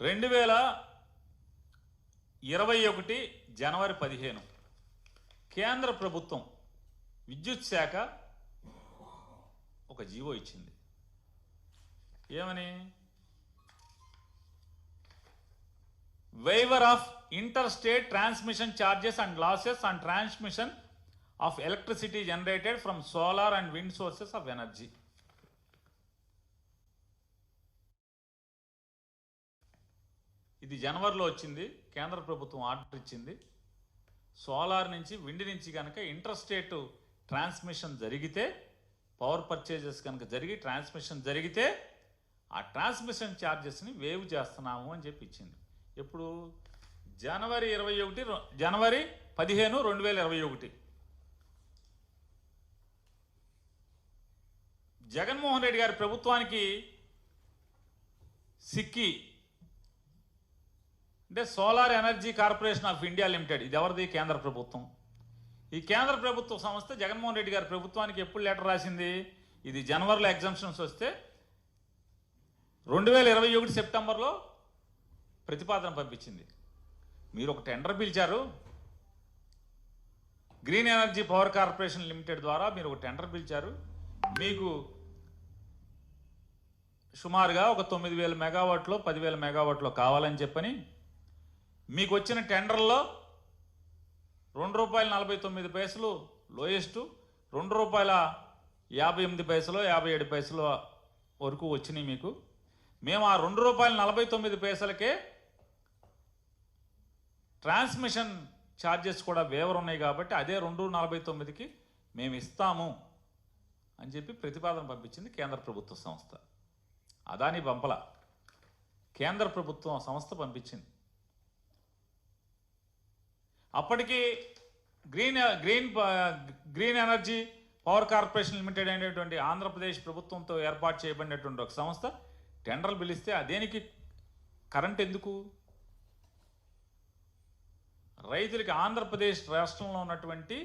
2021 జనవరి 15 కేంద్ర ప్రభుత్వం విద్యుత్ శాఖ ఒక జీవో ఇచ్చింది. ఏమని? waiver of interstate transmission charges and losses on transmission of electricity generated from solar and wind sources of energy. ఇది జనవరిలో వచ్చింది. కేంద్ర ప్రభుత్వం ఆర్డర్ ఇచ్చింది. సోలార్ నుంచి విండ్ నుంచి కనుక ఇంటర్స్టేట్ ట్రాన్స్మిషన్ జరిగితే, పవర్ పర్చేజెస్ కనుక జరిగి ట్రాన్స్మిషన్ జరిగితే ఆ ట్రాన్స్మిషన్ ఛార్జెస్ని వేవ్ చేస్తున్నాము అని చెప్పి ఇచ్చింది. ఎప్పుడు? జనవరి 15, 2021. జగన్మోహన్ రెడ్డి గారి ప్రభుత్వానికి సిక్కి అంటే solar energy corporation of India limited, ఇది ఎవరిది? కేంద్ర ప్రభుత్వం. ఈ కేంద్ర ప్రభుత్వ సంస్థ జగన్మోహన్ రెడ్డి గారి ప్రభుత్వానికి ఎప్పుడు లెటర్ రాసింది? ఇది జనవరిలో ఎగ్జామ్షన్స్ వస్తే 2021 సెప్టెంబర్లో ప్రతిపాదన పంపించింది. మీరు ఒక టెండర్ పిలిచారు, green energy power corporation limited ద్వారా మీరు ఒక టెండర్ పిలిచారు. మీకు సుమారుగా ఒక 9,000 మెగావాట్లో 10,000 మెగావాట్లో కావాలని చెప్పని మీకు వచ్చిన టెండర్లో ₹2.49 లోయెస్ట్, ₹2.58, 57 వరకు వచ్చినాయి మీకు. మేము ఆ ₹2.49కే ట్రాన్స్మిషన్ ఛార్జెస్ కూడా వేవర్ ఉన్నాయి కాబట్టి అదే $2.49కి మేము ఇస్తాము అని చెప్పి ప్రతిపాదన పంపించింది కేంద్ర ప్రభుత్వ సంస్థ. అదాని పంపల, కేంద్ర ప్రభుత్వం సంస్థ పంపించింది. అప్పటికి green energy power corporation limited అనేటువంటి ఆంధ్రప్రదేశ్ ప్రభుత్వంతో ఏర్పాటు చేయబడినటువంటి ఒక సంస్థ టెండర్లు పిలిస్తే అదేనికి కరెంట్ ఎందుకు? రైతులకి, ఆంధ్రప్రదేశ్ రాష్ట్రంలో ఉన్నటువంటి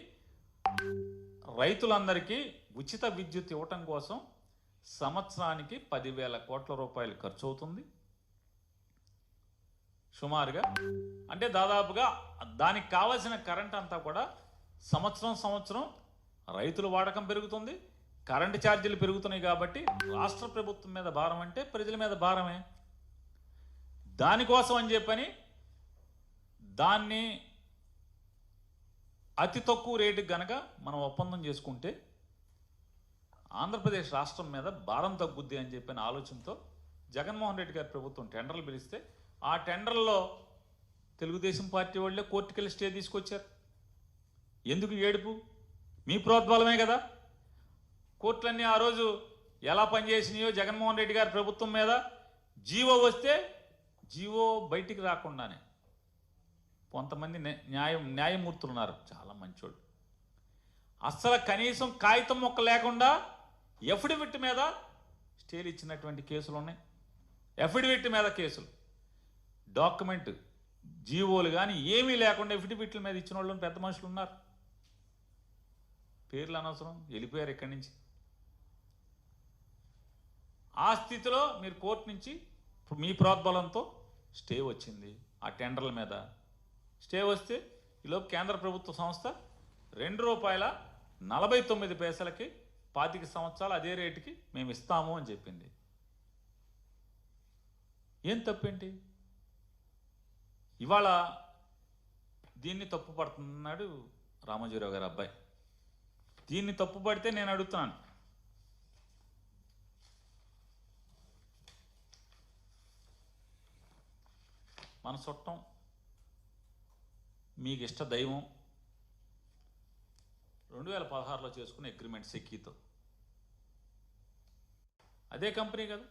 రైతులందరికీ ఉచిత విద్యుత్ ఇవ్వటం కోసం సంవత్సరానికి 10,000 కోట్ల రూపాయలు ఖర్చు అవుతుంది సుమారుగా. అంటే దాదాపుగా దానికి కావాల్సిన కరెంట్ అంతా కూడా సంవత్సరం రైతుల వాడకం పెరుగుతుంది, కరెంటు ఛార్జీలు పెరుగుతున్నాయి. కాబట్టి రాష్ట్ర ప్రభుత్వం మీద భారం అంటే ప్రజల మీద భారమే. దానికోసం అని చెప్పని దాన్ని అతి తక్కువ రేటుకి గనక మనం ఒప్పందం చేసుకుంటే ఆంధ్రప్రదేశ్ రాష్ట్రం మీద భారం తగ్గుద్ది అని చెప్పిన ఆలోచనతో జగన్మోహన్ రెడ్డి గారి ప్రభుత్వం టెండర్లు పిలిస్తే ఆ టెండర్లో తెలుగుదేశం పార్టీ వాళ్ళే కోర్టుకెళ్ళి స్టే తీసుకొచ్చారు. ఎందుకు ఏడుపు? మీ ప్రోద్బలమే కదా. కోర్టులన్నీ ఆ రోజు ఎలా పనిచేసినాయో జగన్మోహన్ రెడ్డి గారి ప్రభుత్వం మీద. జీవో వస్తే జీవో బయటికి రాకుండానే కొంతమంది న్యాయమూర్తులు ఉన్నారు, చాలా మంచోళ్ళు, అస్సలు కనీసం కాగితం మొక్క లేకుండా ఎఫిడవిట్ మీద స్టేలు ఇచ్చినటువంటి కేసులు ఉన్నాయి. ఎఫిడవిట్ మీద కేసులు, డాక్యుమెంట్ జీవోలు కానీ ఏమీ లేకుండా ఎఫిడవిట్ల మీద ఇచ్చిన వాళ్ళు పెద్ద మనుషులు ఉన్నారు. పేర్లు అనవసరం, వెళ్ళిపోయారు ఇక్కడి నుంచి. ఆ స్థితిలో మీరు కోర్టు నుంచి మీ ప్రోద్బలంతో స్టే వచ్చింది. ఆ టెండర్ల మీద స్టే వస్తే ఈలోపు కేంద్ర ప్రభుత్వ సంస్థ ₹2.49కి 25 సంవత్సరాలు అదే రేటుకి మేము ఇస్తాము అని చెప్పింది. ఏం తప్పేంటి? ఇవాళ దీన్ని తప్పు పడుతున్నాడు రామోజీరావు గారి అబ్బాయి. దీన్ని తప్పు పడితే నేను అడుగుతున్నాను, మన చుట్టం, మీకు ఇష్ట దైవం 2016లో చేసుకున్న అగ్రిమెంట్ సెక్కీతో, అదే కంపెనీ కదా,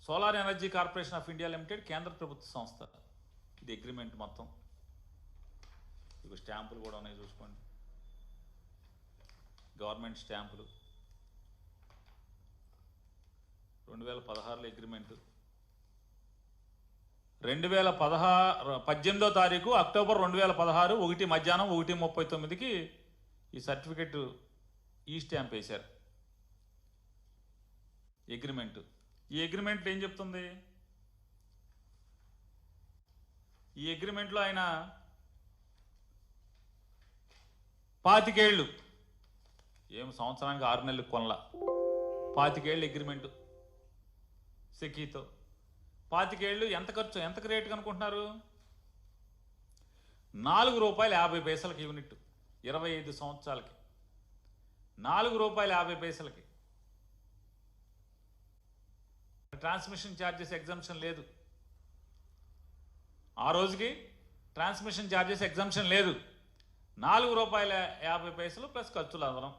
solar energy corporation of India limited, కేంద్ర ప్రభుత్వ సంస్థ. ఇది అగ్రిమెంట్ మొత్తం. ఇవి స్టాంపులు కూడా ఉన్నాయి చూసుకోండి, గవర్నమెంట్ స్టాంపులు. 2016లో అగ్రిమెంటు. 18వ తారీఖు అక్టోబర్ 2016 1 మధ్యాహ్నం 1:39కి ఈ సర్టిఫికెట్ ఈ స్టాంప్ వేశారు. అగ్రిమెంట్. ఈ అగ్రిమెంట్ ఏం చెప్తుంది? ఈ అగ్రిమెంట్లో ఆయన 25 ఏళ్ళు, ఏం సంవత్సరానికి 6 నెలలు కొనలా, 25 ఏళ్ళు అగ్రిమెంటు సెకీతో. 25 ఏళ్ళు ఎంత ఖర్చు, ఎంత రేటు కనుకుంటున్నారు? ₹4.50 యూనిట్, 25 సంవత్సరాలకి ₹4.50. ట్రాన్స్మిషన్ ఛార్జెస్ ఎగ్జంప్షన్ లేదు, ఆ రోజుకి ట్రాన్స్మిషన్ ఛార్జెస్ ఎగ్జంప్షన్ లేదు. ₹4.50 ప్లస్ ఖర్చులు అదనం.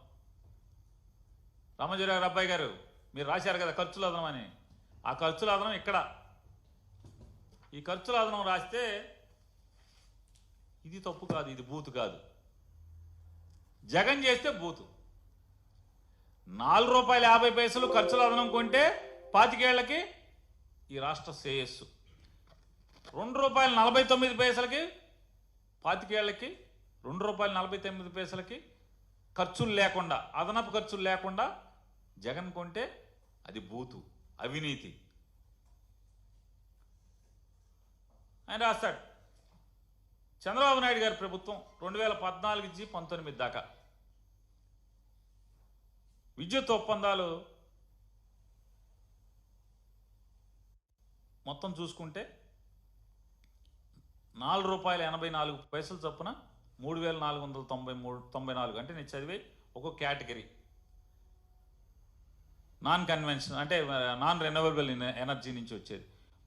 రామజోరావు అబ్బాయి గారు మీరు రాశారు కదా ఖర్చులు అదనం అని, ఆ ఖర్చుల అదనం ఇక్కడ, ఈ ఖర్చుల అదనం రాస్తే ఇది తప్పు కాదు, ఇది బూతు కాదు. జగన్ చేస్తే బూతు. ₹4.50 ఖర్చుల అదనం కొంటే 25 ఏళ్లకి ఈ రాష్ట్ర శ్రేయస్సు. ₹2.49 25 ఏళ్లకి, ₹2.49 ఖర్చులు లేకుండా, అదనపు ఖర్చులు లేకుండా జగన్ కొంటే అది బూతు, అవినీతి. ఆయన రాస్తాడు, చంద్రబాబు నాయుడు గారి ప్రభుత్వం 2014 నుంచి 19 దాకా విద్యుత్ ఒప్పందాలు మొత్తం చూసుకుంటే ₹4.84 చొప్పున 3,494, అంటే నేను చదివే ఒక్కో కేటగిరీ. నాన్ కన్వెన్షన్ అంటే నాన్ రెన్యూవబుల్ ఎనర్జీ నుంచి వచ్చేది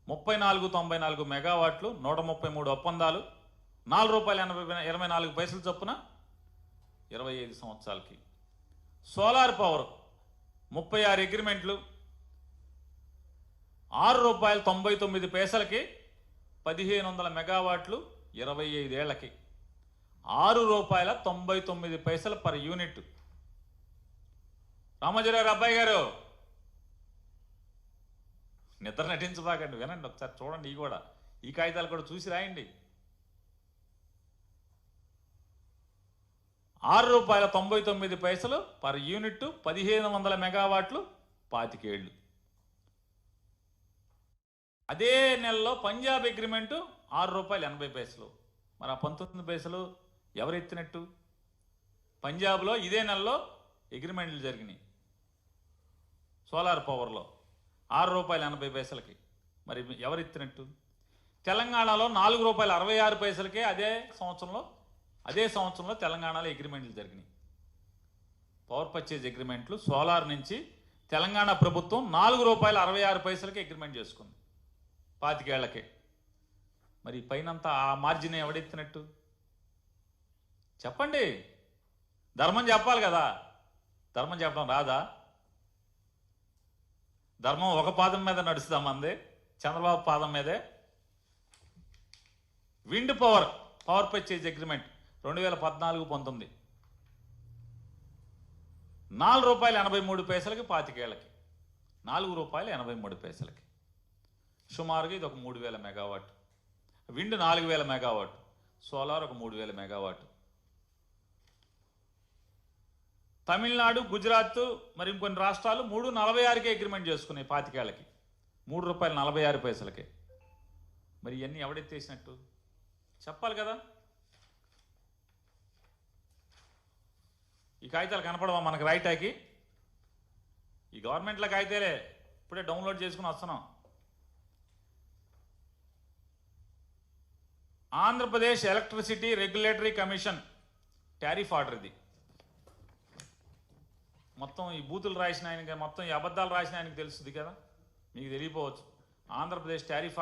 34.94 మెగావాట్లు, 133 ఒప్పందాలు, ₹4.24 చొప్పున 25 సంవత్సరాలకి. సోలార్ పవర్ 36 అగ్రిమెంట్లు, ₹6.99 1500 మెగావాట్లు, 25 ఏళ్లకి ₹6.99 పర్ యూనిట్. రామజోరావు అబ్బాయి గారు నిద్ర నటించబాకండి, వినండి ఒకసారి, చూడండి. ఈ కూడా ఈ కాగితాలు కూడా చూసి రాయండి. ₹6.99 పర్ యూనిట్, 1500 మెగావాట్లు, 25 ఏళ్ళు. అదే నెలలో పంజాబ్ అగ్రిమెంటు ₹6.80. మరి ఆ 19 పైసలు ఎవరు ఎత్తినట్టు? పంజాబ్లో ఇదే నెలలో అగ్రిమెంట్లు జరిగినాయి సోలార్ పవర్లో ₹6.80. మరి ఎవరు ఎత్తినట్టు? తెలంగాణలో ₹4.66 అదే సంవత్సరంలో తెలంగాణలో అగ్రిమెంట్లు జరిగినాయి. పవర్ పర్చేజ్ అగ్రిమెంట్లు సోలార్ నుంచి తెలంగాణ ప్రభుత్వం ₹4.66 అగ్రిమెంట్ చేసుకుంది 25 ఏళ్లకే. మరి పైనంతా ఆ మార్జిన్ ఎవడెత్తినట్టు? చెప్పండి. ధర్మం చెప్పాలి కదా, ధర్మం చెప్పడం రాదా? ధర్మం ఒక పాదం మీద నడుస్తామంది, చంద్రబాబు పాదం మీదే. Wind power purchase agreement 2014-19 ₹4.83 25 ఏళ్లకి, ₹4.83. సుమారుగా ఇది ఒక 3000 మెగావాట్. విండ్ 4000 మెగావాట్, సోలార్ ఒక 3000 మెగావాట్. తమిళనాడు, గుజరాత్ మరి ఇంకొన్ని రాష్ట్రాలు 3.46 అగ్రిమెంట్ చేసుకున్నాయి 25 ఏళ్లకి, ₹3.46. మరి ఇవన్నీ ఎవడెత్తేసినట్టు చెప్పాలి కదా. ఈ కాగితాలు కనపడవా మనకు రైటాకి? ఈ గవర్నమెంట్లో కాగితాలే, ఇప్పుడే డౌన్లోడ్ చేసుకుని వస్తున్నాం. Andhra Pradesh electricity regulatory commission tariff order ఇది. మొత్తం ఈ బూతులు రాసిన ఆయనకి, మొత్తం ఈ అబద్ధాలు రాసిన ఆయనకి తెలుస్తుంది కదా, మీకు తెలియపోవచ్చు. ఆంధ్రప్రదేశ్ టారిఫ్